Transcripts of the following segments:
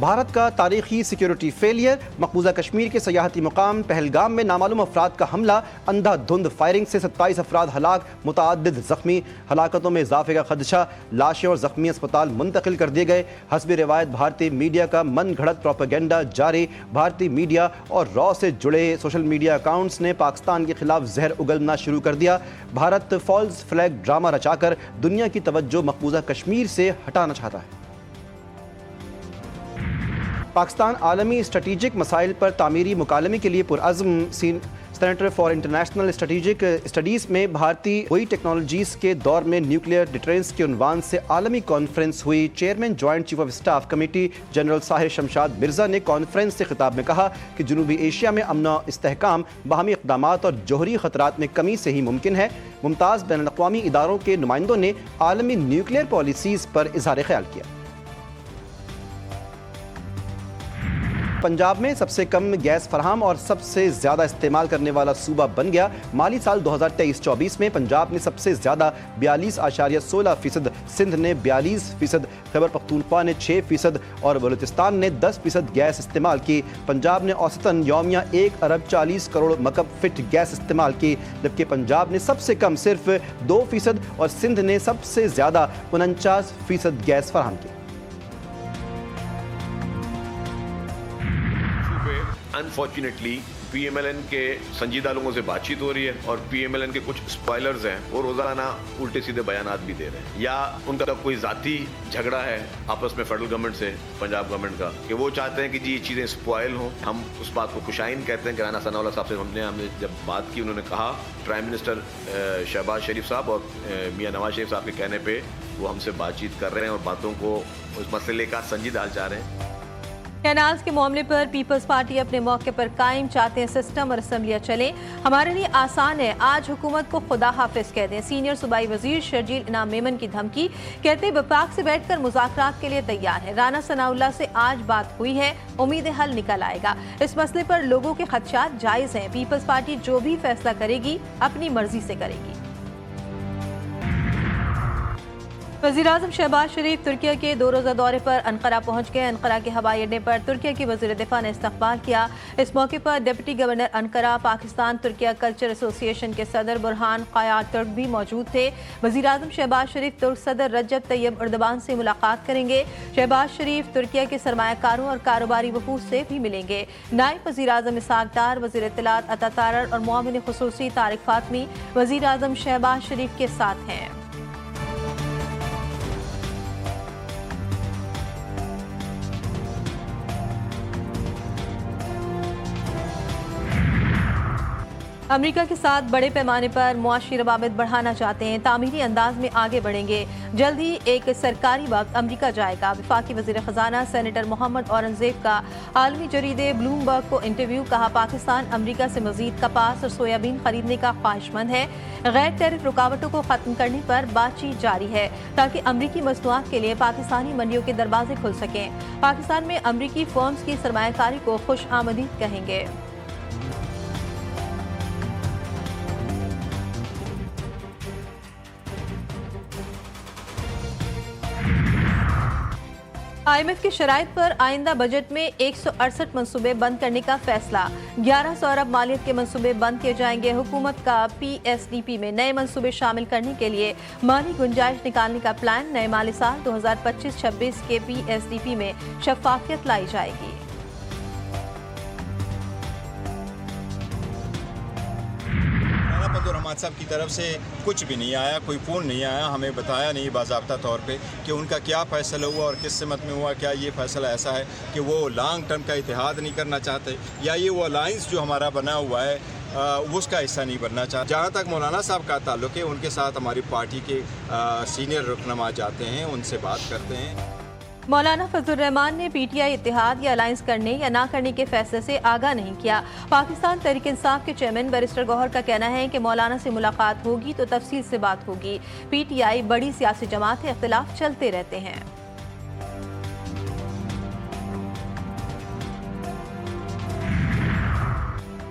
भारत का तारीखी security failure, मकबूजा Kashmir के सयाहती मुकाम पहलगाम में नामालूम अफराद का हमला, अंधाधुंध फायरिंग से 27 अफराद हलाक, मुतअद्दिद जख्मी, हलाकतों में इजाफे का खदशा, लाशें और जख्मी अस्पताल मुंतकिल कर दिए गए। हस्ब रिवायत भारतीय मीडिया का मन घड़त प्रोपेगेंडा जारी। भारतीय मीडिया और रॉ से जुड़े सोशल मीडिया अकाउंट्स ने पाकिस्तान के खिलाफ जहर उगलना शुरू कर दिया। भारत फॉल्स फ्लैग ड्रामा रचाकर दुनिया की तवज्जो मकबूजा कश्मीर से हटाना चाहता है। पाकिस्तान आलमी स्ट्रेटेजिक मसाइल पर तामीरी मुकालमे के लिए पुरअज़्म। Centre for international strategic studies में भारतीय हुई टेक्नोलॉजीज़ के दौर में न्यूक्लियर डिटरेंस के उन्वान से आलमी कॉन्फ्रेंस हुई। Chairman joint chief of staff committee general Sahir Shamshad Mirza ने कॉन्फ्रेंस से खिताब में कहा कि जनूबी एशिया में अमन और इस्तेहकाम, बाहमी इक़दामात और जौहरी ख़तरात में कमी से ही मुमकिन है। मुमताज़ बैनुल-अक़वामी इदारों के नुमाइंदों ने आलमी न्यूक्लियर पॉलिसीज़ पर इज़हार ख़याल किया। पंजाब में सबसे कम गैस फराहम और सबसे ज़्यादा इस्तेमाल करने वाला सूबा बन गया। माली साल 2023-24 में पंजाब ने सबसे ज़्यादा 42.16%, सिंध ने 42%, खैबर पख्तूनख्वा ने 6% और बलूचिस्तान ने 10% गैस इस्तेमाल की। पंजाब ने औसतन यौमिया 1 अरब 40 करोड़ मकब फिट गैस इस्तेमाल की, जबकि पंजाब ने सबसे कम सिर्फ 2% और सिंध ने सबसे ज़्यादा 49% गैस फराहम की। अनफॉर्चुनेटली PMLN के संजीदा लोगों से बातचीत हो रही है और PMLN के कुछ स्पॉयलर्स हैं, वो रोजाना उल्टे सीधे बयानात भी दे रहे हैं, या उनका कोई जाती झगड़ा है आपस में फेडरल गवर्नमेंट से पंजाब गवर्नमेंट का, कि वो चाहते हैं कि जी ये चीज़ें स्पॉयल हों। हम उस बात को खुशाइन कहते हैं कि राना सनाउल्लाह साहब से हमने जब बात की, उन्होंने कहा प्राइम मिनिस्टर शहबाज शरीफ साहब और मियाँ नवाज शरीफ साहब के कहने पर वो हमसे बातचीत कर रहे हैं और बातों को उस मसले का संजीदा हाल चाह रहे हैं। कैनाल्स के मामले पर पीपल्स पार्टी अपने मौके पर कायम, चाहते हैं सिस्टम और असम्बलियाँ चलें। हमारे लिए आसान है, आज हुकूमत को खुदा हाफिज कह दें। सीनियर सूबाई वजीर शर्जील इनाम मेमन की धमकी, कहते वफाक से बैठकर मुज़ाकरात के लिए तैयार है। राना सनाउल्लाह से आज बात हुई है, उम्मीद है हल निकल आएगा। इस मसले पर लोगों के खदशात जायज़ हैं। पीपल्स पार्टी जो भी फैसला करेगी अपनी मर्जी से करेगी। वज़ीर-ए-आज़म शहबाज शरीफ तुर्किया के 2 रोज़ा दौरे पर अनकरा पहुँच गए। अनकरा के हवाई अड्डे पर तुर्किया के वज़ीर दिफा ने इस्तकबाल किया। इस मौके पर deputy governor Ankara, Pakistan Turkiye culture association के सदर बुरहान क़याद तुर्क भी मौजूद थे। वज़ीर-ए-आज़म शहबाज शरीफ तुर्क सदर रजब तैयब एर्दोगान से मुलाकात करेंगे। शहबाज शरीफ तुर्किया के सरमायाकारों और कारोबारी वफूद से भी मिलेंगे। नायब वज़ीर-ए-आज़म इसहाक डार, वज़ीर इत्तलात अता तारड़ और मुआविन खुसूसी तारिक फातमी वज़ीर-ए-आज़म शहबाज शरीफ के साथ हैं। अमेरिका के साथ बड़े पैमाने पर मुआशी रवाबित बढ़ाना चाहते हैं, तामीरी अंदाज में आगे बढ़ेंगे। जल्द ही एक सरकारी वक्त अमेरिका जाएगा। वफाकी वज़ीर ख़जाना सेनेटर मोहम्मद औरंगज़ेब का आलमी जरीदे ब्लूमबर्ग को इंटरव्यू, कहा पाकिस्तान अमेरिका से मज़ीद कपास और सोयाबीन खरीदने का ख्वाहिशमंद है। गैर टैरिफ रुकावटों को ख़त्म करने पर बातचीत जारी है ताकि अमरीकी मसनूआत के लिए पाकिस्तानी मंडियों के दरवाजे खुल सकें। पाकिस्तान में अमरीकी फर्म्स की सरमायाकारी को खुश आमदीद कहेंगे। IMF की शराइत पर आइंदा बजट में 168 मनसूबे बंद करने का फैसला। 1100 अरब मालियत के मनसूबे बंद किए जाएंगे। हुकूमत का PSDP में नए मनसूबे शामिल करने के लिए माली गुंजाइश निकालने का प्लान। नए माली साल 2025-26 के PSDP में शफाफियत लाई जाएगी। रहमान साहब की तरफ से कुछ भी नहीं आया, कोई फ़ोन नहीं आया, हमें बताया नहीं बाज़ाब्ता तौर पे कि उनका क्या फ़ैसला हुआ और किस सिमत में हुआ। क्या ये फ़ैसला ऐसा है कि वो लॉन्ग टर्म का इतिहाद नहीं करना चाहते, या ये वो अलाइंस जो हमारा बना हुआ है उसका हिस्सा नहीं बनना चाहते। जहाँ तक मौलाना साहब का ताल्लुक़ है, उनके साथ हमारी पार्टी के सीनियर रुकनमा जाते हैं, उनसे बात करते हैं। मौलाना फजलुर रहमान ने PTI इत्तेहाद या अलायंस करने या ना करने के फैसले से आगाह नहीं किया। पाकिस्तान तहरीक इंसाफ के चेयरमैन बैरिस्टर गौहर का कहना है कि मौलाना से मुलाकात होगी तो तफसील से बात होगी। PTI बड़ी सियासी जमात है, इख्तिलाफ चलते रहते हैं।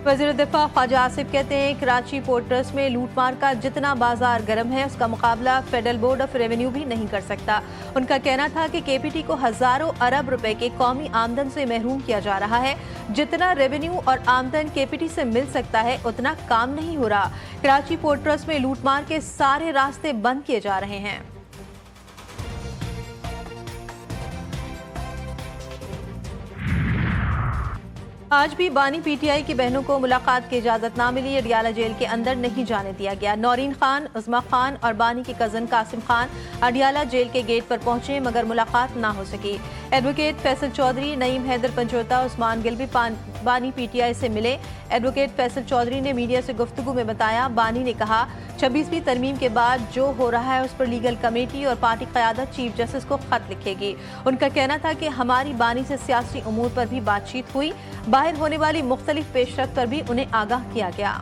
वज़ीर दिफा ख्वाजा आसिफ कहते हैं कराची पोर्ट ट्रस्ट में लूटमार का जितना बाजार गर्म है उसका मुकाबला फेडरल बोर्ड ऑफ रेवेन्यू भी नहीं कर सकता। उनका कहना था कि केपीटी को हजारों अरब रुपए के कौमी आमदन से महरूम किया जा रहा है। जितना रेवेन्यू और आमदन केपीटी से मिल सकता है उतना काम नहीं हो रहा। कराची पोर्ट ट्रस्ट में लूटमार के सारे रास्ते बंद किए जा रहे हैं। आज भी बानी पीटीआई की बहनों को मुलाकात की इजाजत ना मिली। अडियाला जेल के अंदर नहीं जाने दिया गया। नौरीन खान, उस्मा खान और बानी के कजन कासिम खान अडियाला जेल के गेट पर पहुंचे मगर मुलाकात ना हो सकी। एडवोकेट फैसल चौधरी, नईम हैदर पंचोता, उस्मान गिल भी बानी पीटीआई से मिले। एडवोकेट फैसल चौधरी ने मीडिया से गुफ्तगू में बताया, बानी ने कहा 26वीं तरमीम के बाद जो हो रहा है उस पर लीगल कमेटी और पार्टी क़यादत चीफ जस्टिस को खत लिखेगी। उनका कहना था कि हमारी बानी से सियासी उमूर पर भी बातचीत हुई। बाहर होने वाली मुख्तलिफ पेशरफ्त पर भी उन्हें आगाह किया गया।